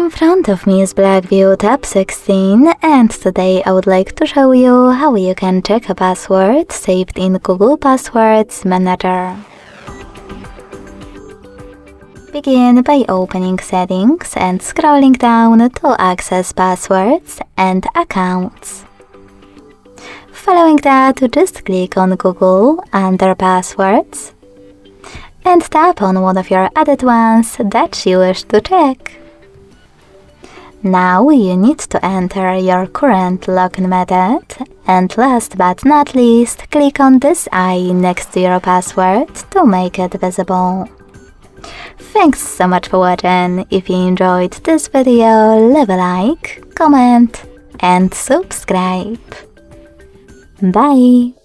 In front of me is Blackview Tab 16, and today I would like to show you how you can check a password saved in Google Passwords Manager. Begin by opening Settings and scrolling down to access Passwords and Accounts. Following that, just click on Google under Passwords and tap on one of your added ones that you wish to check. Now you need to enter your current login method, and last but not least, click on this eye next to your password to make it visible. Thanks so much for watching. If you enjoyed this video, leave a like, comment and subscribe. Bye!